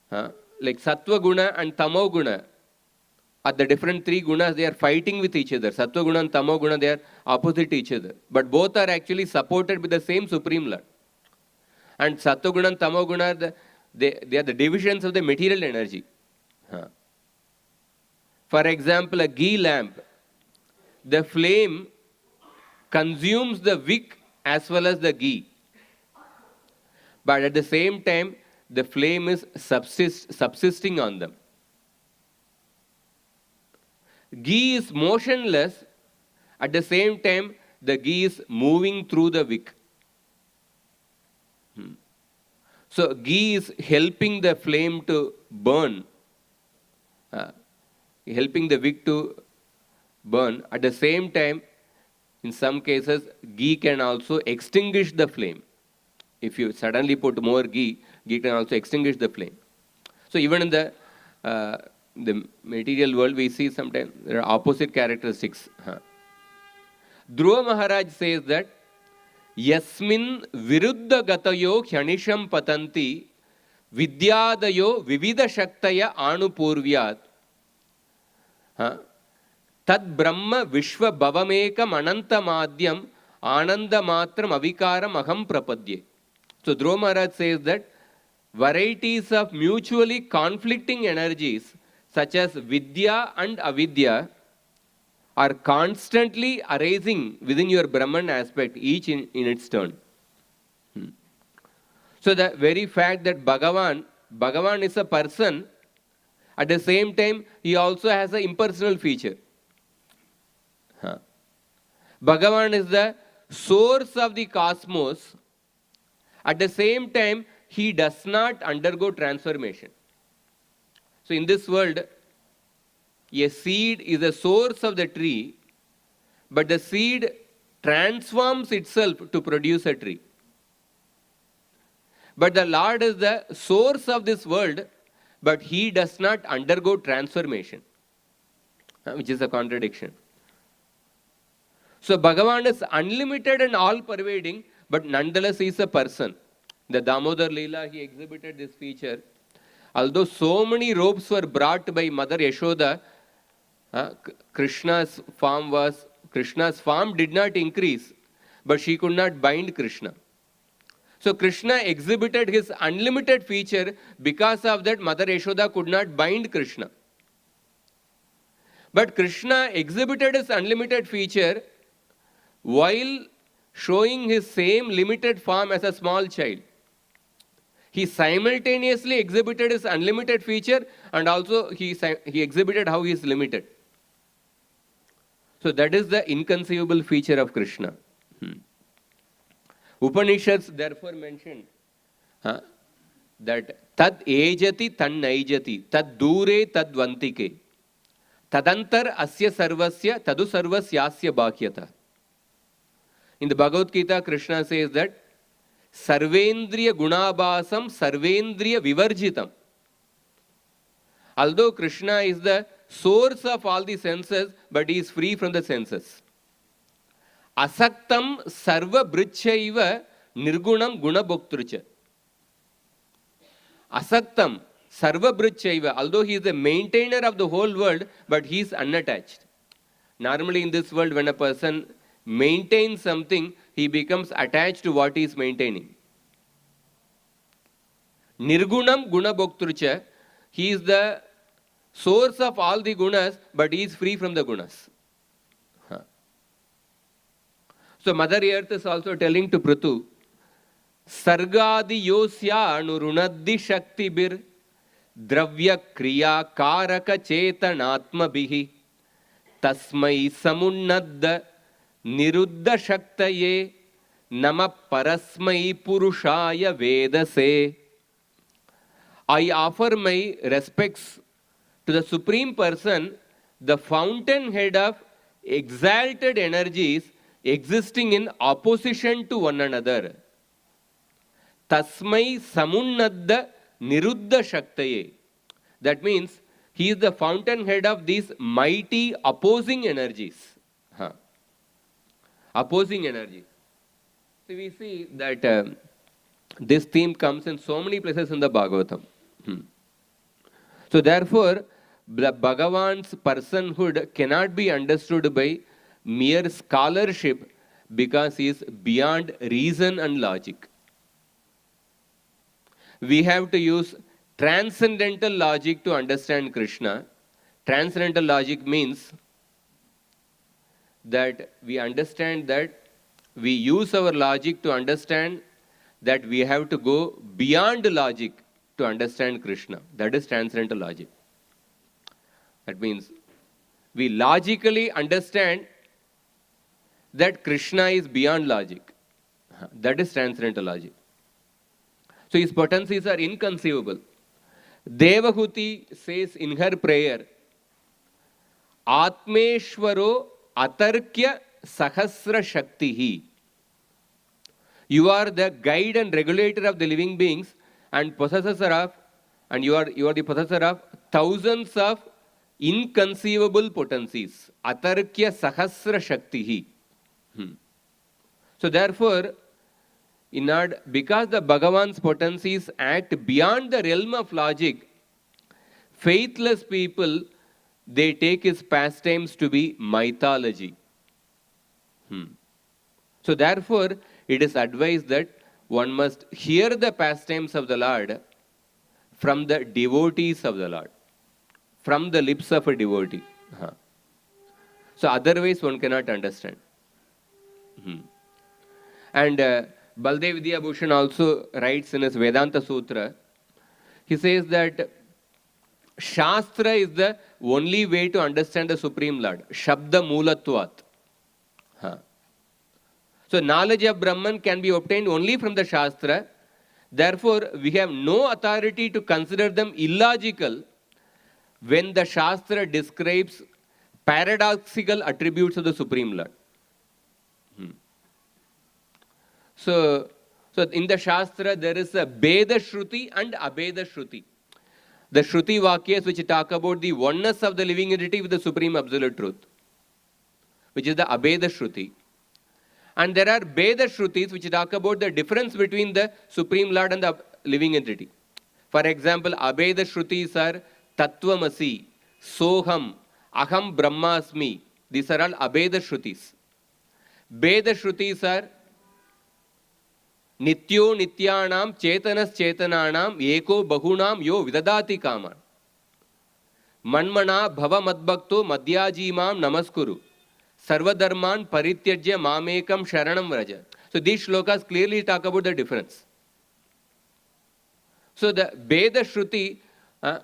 like Sattva Guna and Tamo Guna, at the different three gunas, they are fighting with each other. Sattva Guna and Tamo Guna, they are opposite to each other. But both are actually supported with the same Supreme Lord. And Sattva Guna and Tamo Guna, they are the divisions of the material energy. For example, a ghee lamp, the flame consumes the wick as well as the ghee. But at the same time, the flame is subsisting on them. Ghee is motionless. At the same time, the ghee is moving through the wick. So ghee is helping the flame to burn, helping the wick to burn. At the same time, in some cases, ghee can also extinguish the flame. If you suddenly put more ghee, ghee can also extinguish the flame. So even in the material world, we see sometimes there are opposite characteristics. Dhruva Maharaj says that Yasmin viruddha gatayo kyanisham patanti vidyadayo vivida shaktaya anupurvyat tad brahma vishwa bhavamekam ananta madhyam ananda matram avikaram aham prapadye. So Dhruva Maharaj says that varieties of mutually conflicting energies such as vidya and avidya are constantly arising within your Brahman aspect, each in its turn. So the very fact that Bhagavan is a person, at the same time, he also has an impersonal feature. Bhagavan is the source of the cosmos. At the same time, he does not undergo transformation. So in this world, a seed is the source of the tree, but the seed transforms itself to produce a tree. But the Lord is the source of this world, but he does not undergo transformation, which is a contradiction. So Bhagavan is unlimited and all-pervading, but nonetheless he is a person. The Damodar Leela, he exhibited this feature. Although so many ropes were brought by Mother Yashoda, Krishna's farm did not increase, but she could not bind Krishna. So Krishna exhibited his unlimited feature. Because of that, Mother Yashoda could not bind Krishna. But Krishna exhibited his unlimited feature while showing his same limited form as a small child. He simultaneously exhibited his unlimited feature, and also he exhibited how he is limited. So that is the inconceivable feature of Krishna. Upanishads therefore mentioned that tad ejati tan naijati, tad dure tad vantike, tadantar asya sarvasya tadu sarvasyasya bhakyata. In the Bhagavad Gita, Krishna says that sarvendriya gunabhasam sarvendriya vivarjitam. Although Krishna is the source of all the senses, but he is free from the senses. Asaktam sarva brichaiva nirgunam gunabhoktrucha. Asaktam sarva brichaiva. Although he is the maintainer of the whole world, but he is unattached. Normally in this world, when a person maintains something, he becomes attached to what he is maintaining. Nirgunam gunabhoktrucha. He is the source of all the gunas, but he is free from the gunas. So Mother Earth is also telling to Prithu, Sargadi yosya nurunaddi shakti bir dravya kriya karaka chetanatma bihi tasmai samunnadda niruddha shaktaye nama parasmai purushaya vedase. I offer my respects to the Supreme Person, the fountainhead of exalted energies existing in opposition to one another. Tasmai samunnadda niruddha shaktaye. That means he is the fountainhead of these mighty opposing energies. Opposing energies. So we see that this theme comes in so many places in the Bhagavatam. So therefore, the Bhagavan's personhood cannot be understood by mere scholarship, because he is beyond reason and logic. We have to use transcendental logic to understand Krishna. Transcendental logic means that we understand that we use our logic to understand that we have to go beyond logic to understand Krishna. That is transcendental logic. That means we logically understand that Krishna is beyond logic. That is transcendental logic. So his potencies are inconceivable. Devahuti says in her prayer, Atmeshwaro atarkya sahasra shaktihi. You are the guide and regulator of the living beings and possessor of, and you are the possessor of thousands of inconceivable potencies. Atarkya sahasra shaktihi. So therefore, because the Bhagavan's potencies act beyond the realm of logic, faithless people, they take his pastimes to be mythology. So therefore, it is advised that one must hear the pastimes of the Lord from the devotees of the Lord, from the lips of a devotee. So otherwise one cannot understand. And Baldev Vidya Bhushan also writes in his Vedanta Sutra, he says that Shastra is the only way to understand the Supreme Lord. Shabda Moolatvat. So knowledge of Brahman can be obtained only from the Shastra. Therefore, we have no authority to consider them illogical when the Shastra describes paradoxical attributes of the Supreme Lord. So, So in the Shastra, there is a Beda Shruti and Abeda Shruti. The Shruti Vakyas which talk about the oneness of the living entity with the Supreme Absolute Truth, which is the Abeda Shruti. And there are Beda Shrutis which talk about the difference between the Supreme Lord and the living entity. For example, Abeda Shrutis are Tattvamasi, Soham, Aham Brahmasmi. These are all Abeda Shrutis. Beda Shrutis are Nityo Nityanam Chetanas Chetananam Eko Bahunam Yo Vidadati Kaman. Manmana Bhava Madbhakto Madhyajimam Namaskuru. Sarvadharman Parityajya Mamekam Sharanam Vraja. So these shlokas clearly talk about the difference. So the Veda Shruti, the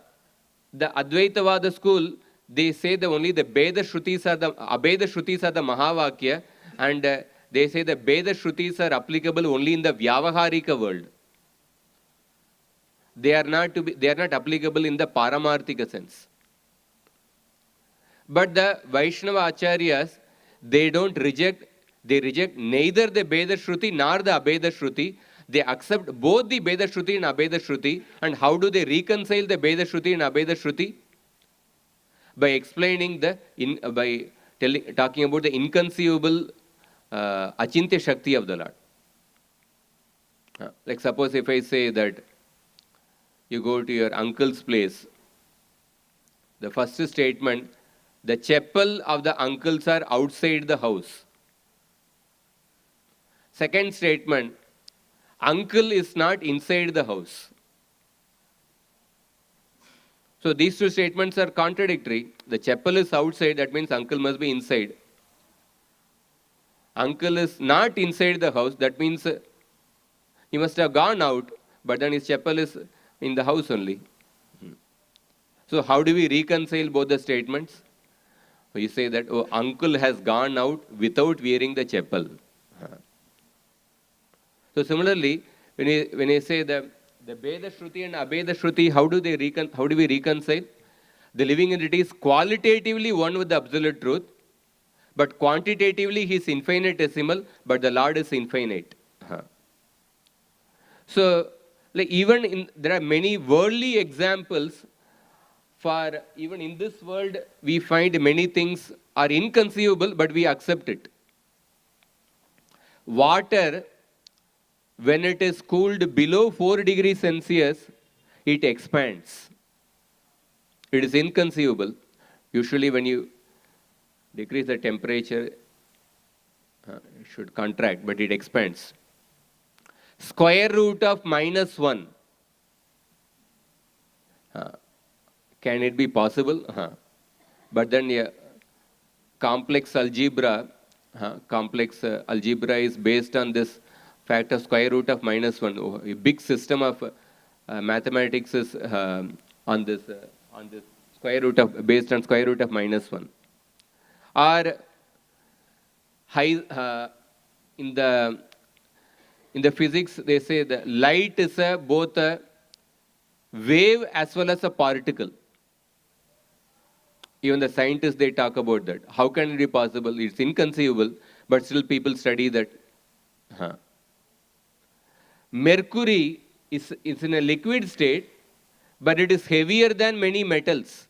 Advaitavada school, they say that only the Veda Shrutis are the Abeda Shrutis are the Mahavakya, and they say the Veda Shrutis are applicable only in the Vyavaharika world. They are not applicable in the Paramarthika sense. But the Vaishnava Acharyas, they reject neither the Veda Shruti nor the Abeda Shruti. They accept both the Veda Shruti and Abeda Shruti. And how do they reconcile the Veda Shruti and Abeda Shruti? By explaining talking about the inconceivable Achintya Shakti of the Lord. Like suppose if I say that you go to your uncle's place, the first statement, the chapel of the uncles are outside the house. Second statement, uncle is not inside the house. So these two statements are contradictory. The chapel is outside, that means uncle must be inside. Uncle is not inside the house, that means he must have gone out, but then his chapel is in the house only. So how do we reconcile both the statements? You say that, oh, uncle has gone out without wearing the chapel. So similarly, when you say the Veda Shruti and Abeda Shruti, how do we reconcile? The living entity is qualitatively one with the Absolute Truth, but quantitatively he is infinitesimal, but the Lord is infinite. So, like there are many worldly examples. For even in this world, we find many things are inconceivable, but we accept it. Water, when it is cooled below 4 degrees Celsius, it expands. It is inconceivable. Usually when you decrease the temperature, it should contract, but it expands. Square root of -1. Can it be possible? But then complex algebra is based on this fact of square root of -1. A big system of mathematics is on this square root of based on square root of -1. Or in the physics, they say that light is both a wave as well as a particle. Even the scientists, they talk about that. How can it be possible? It's inconceivable, but still people study that. Mercury is in a liquid state, but it is heavier than many metals.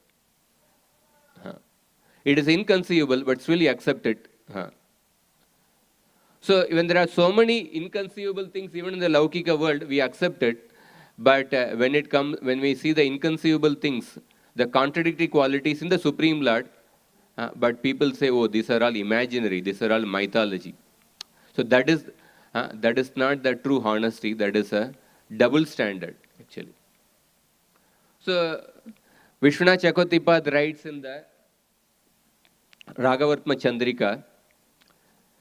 It is inconceivable, but still you accept it. So when there are so many inconceivable things, even in the Laukika world, we accept it. But when we see the inconceivable things, the contradictory qualities in the Supreme Lord, but people say, oh, these are all imaginary, these are all mythology. So that is not the true honesty, that is a double standard, actually. So Vishwanath Chakravartipad writes in the Ragavartma Chandrika,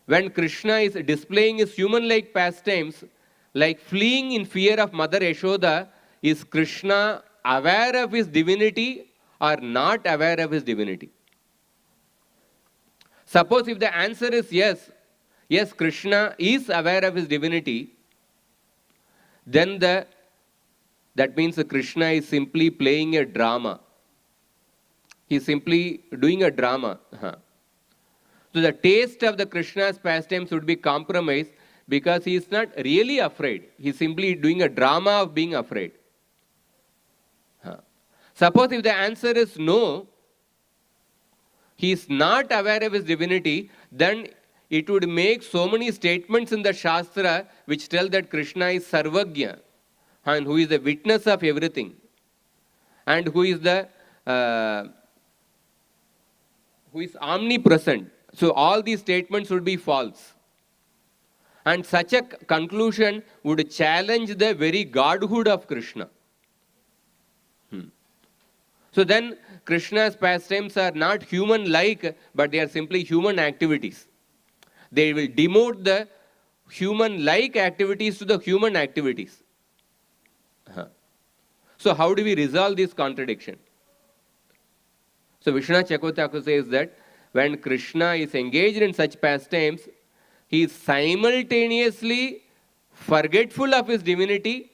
when Krishna is displaying his human-like pastimes, like fleeing in fear of Mother Yashoda, is Krishna aware of his divinity or not aware of his divinity? Suppose if the answer is yes, Krishna is aware of his divinity, then that means that Krishna is simply playing a drama. He is simply doing a drama. So the taste of the Krishna's pastimes would be compromised because he is not really afraid. He is simply doing a drama of being afraid. Suppose if the answer is no, he is not aware of his divinity, then it would make so many statements in the Shastra which tell that Krishna is Sarvagya and who is the witness of everything and who is omnipresent. So all these statements would be false. And such a conclusion would challenge the very godhood of Krishna. So then Krishna's pastimes are not human-like, but they are simply human activities. They will demote the human-like activities to the human activities. So how do we resolve this contradiction? So Vishwanath Chakravarti says that when Krishna is engaged in such pastimes, he is simultaneously forgetful of his divinity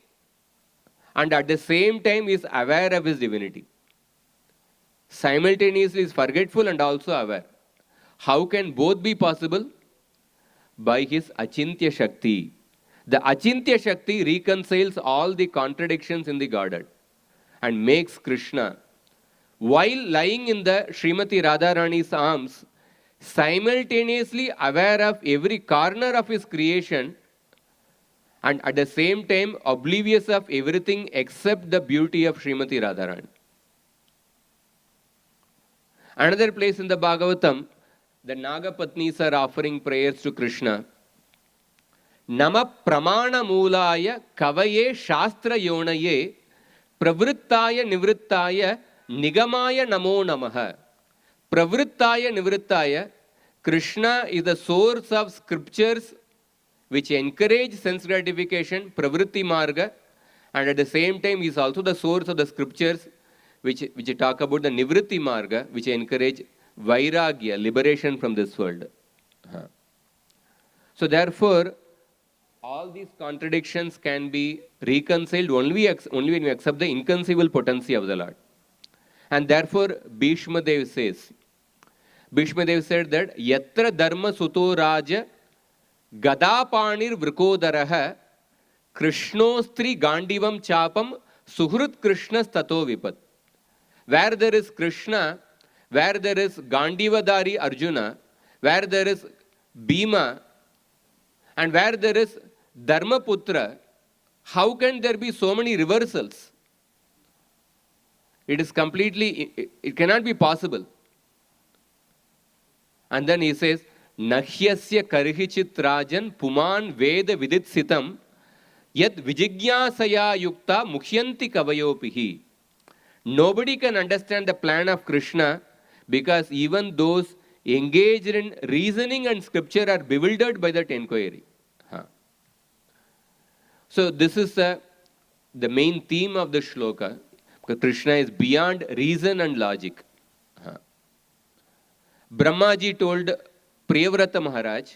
and at the same time is aware of his divinity. Simultaneously is forgetful and also aware. How can both be possible? By his Achintya Shakti. The Achintya Shakti reconciles all the contradictions in the Godhead and makes Krishna, while lying in the Srimati Radharani's arms, simultaneously aware of every corner of his creation and at the same time oblivious of everything except the beauty of Srimati Radharani. Another place in the Bhagavatam, the Nagapatnis are offering prayers to Krishna. Nama pramana mulaya kavaye shastra yonaye pravrittaya nivrittaya nigamaya namo namaha. Pravrittaya nivrittaya, Krishna is the source of scriptures which encourage sense gratification, pravritti marga, and at the same time he is also the source of the scriptures which talk about the nivritti marga, which encourage vairagya, liberation from this world. So therefore, all these contradictions can be reconciled only when we accept the inconceivable potency of the Lord. And therefore, Bhishma Dev said that, Yatra dharma suto raja gadapanir vrikodaraha krishnostri gandivam chapam suhrut krishnas tato vipat. Where there is Krishna, where there is Gandivadari Arjuna, where there is Bhima, and where there is Dharmaputra, how can there be so many reversals? It cannot be possible. And then he says, Nahyasya karihichit rajan puman veda viditsitam yad vijigyasaya yukta mukhyanti kavayopihi. Nobody can understand the plan of Krishna because even those engaged in reasoning and scripture are bewildered by that inquiry. So this is the main theme of the shloka, because Krishna is beyond reason and logic. Brahmaji told Priyavrata Maharaj,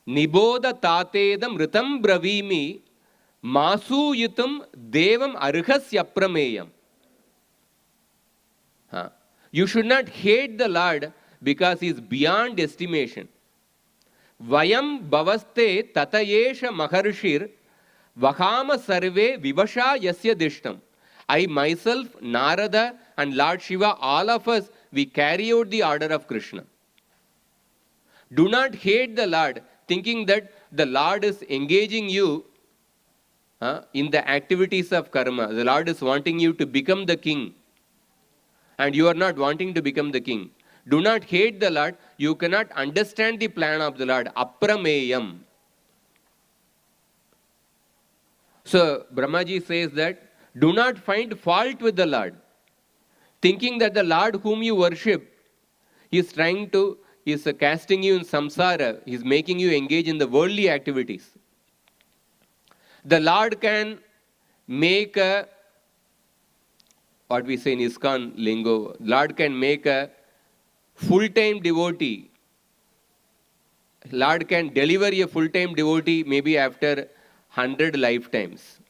Niboda tatedam ritam bravimi masu yutam devam arhasya prameyam. You should not hate the Lord because he is beyond estimation. Vayam bhavaste tatayesha maharshir vahama sarve vivasha yasya dishtam. I myself, Narada and Lord Shiva, all of us, we carry out the order of Krishna. Do not hate the Lord thinking that the Lord is engaging you in the activities of karma. The Lord is wanting you to become the king. And you are not wanting to become the king. Do not hate the Lord. You cannot understand the plan of the Lord. Aprameyam. So Brahmaji says that do not find fault with the Lord, thinking that the Lord whom you worship is casting you in samsara. He is making you engage in the worldly activities. The Lord can make what we say in ISKCON lingo, Lord can make a full-time devotee. Lord can deliver a full-time devotee maybe after 100 lifetimes.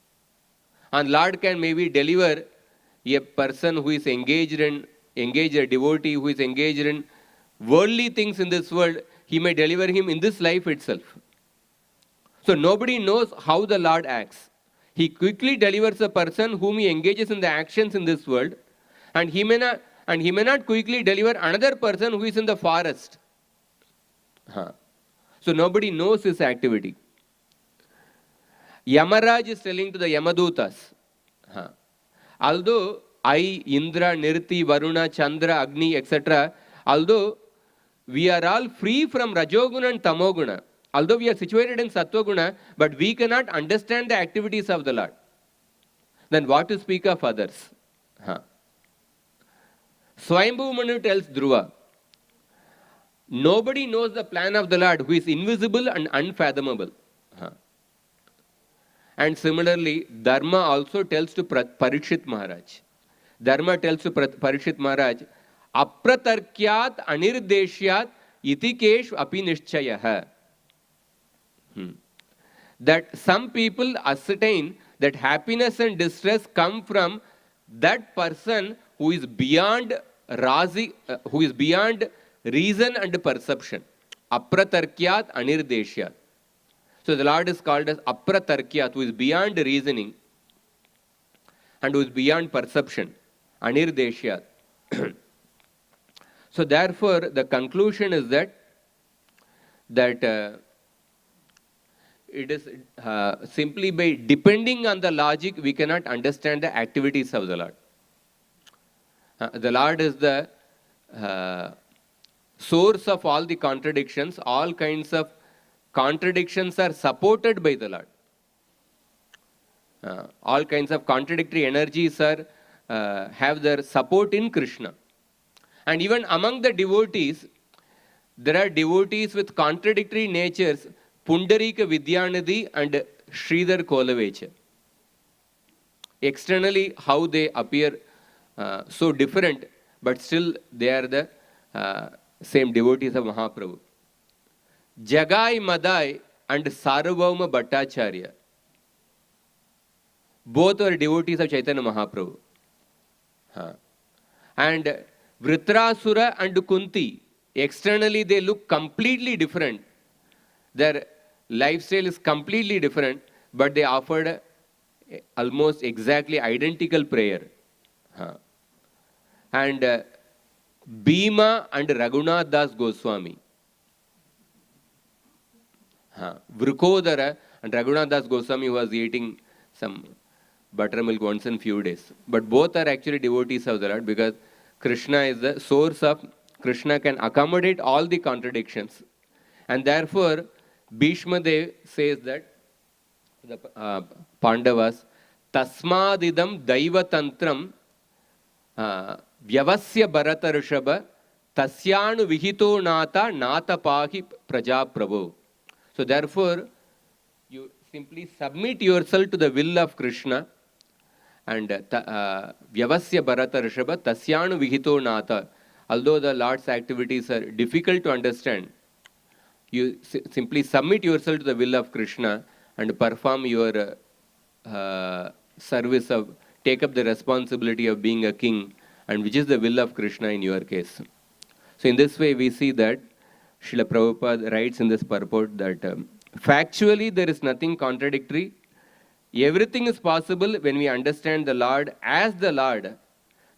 And Lord can maybe deliver a person who is a devotee who is engaged in worldly things in this world. He may deliver him in this life itself. So nobody knows how the Lord acts. He quickly delivers a person whom he engages in the actions in this world, and he may not quickly deliver another person who is in the forest. So nobody knows his activity. Yamaraj is telling to the Yamadutas, although I, Indra, Nirti, Varuna, Chandra, Agni, etc., although we are all free from Rajoguna and Tamoguna, although we are situated in Sattva-guna, but we cannot understand the activities of the Lord. Then what to speak of others? Swayambhu Manu tells Dhruva, nobody knows the plan of the Lord who is invisible and unfathomable. And similarly, Dharma also tells to Parikshit Maharaj. Dharma tells to Parikshit Maharaj, Apratarkyat anirdeshyat itikesh api nishchayah. That some people ascertain that happiness and distress come from that person who is beyond reason and perception. Apratarkyat anirdeshyat. So the Lord is called as Apratarkyat, who is beyond reasoning and who is beyond perception. Anirdeshyat. So therefore, the conclusion is that it is simply by depending on the logic, we cannot understand the activities of the Lord. The Lord is the source of all the contradictions. All kinds of contradictions are supported by the Lord. All kinds of contradictory energies are have their support in Krishna. And even among the devotees, there are devotees with contradictory natures, Pundarika Vidyanidhi and Sridhar Kolavecha. Externally, how they appear so different, but still they are the same devotees of Mahaprabhu. Jagai Madai and Sarvabhauma Bhattacharya. Both are devotees of Chaitanya Mahaprabhu. And Vritrasura and Kunti, externally they look completely different. Their lifestyle is completely different, but they offered almost exactly identical prayer. And Bhima and Raghunath Das Goswami. Vrikodara and Raghunath Das Goswami was eating some buttermilk once in few days. But both are actually devotees of the Lord, because Krishna is the source of, Krishna can accommodate all the contradictions. And therefore, Bhishma Dev says that, the Pandavas, Tasmadidam Daivatantram Vyavasya Bharata Rishabha Tasyanu Vihito Nata Nata Pahi Praja Prabhu. So therefore, you simply submit yourself to the will of Krishna, and Vyavasya Bharata Rishabha Tasyanu Vihito Nata. Although the Lord's activities are difficult to understand, you simply submit yourself to the will of Krishna and perform your service of, take up the responsibility of being a king, and which is the will of Krishna in your case. So in this way we see that Srila Prabhupada writes in this purport that factually there is nothing contradictory. Everything is possible when we understand the Lord as the Lord.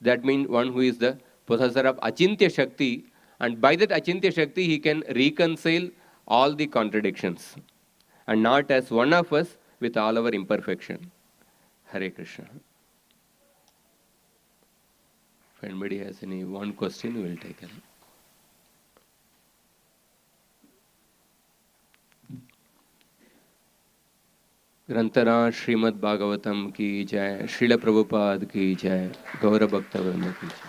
That means one who is the possessor of Achintya Shakti, and by that Achintya Shakti he can reconcile all the contradictions, and not as one of us with all our imperfection. Hare Krishna. If anybody has any one question, we will take it. ग्रंथराज Shrimad Bhagavatam की जय, श्रील प्रभुपाद की जय, गौर भक्त वृंद की जय.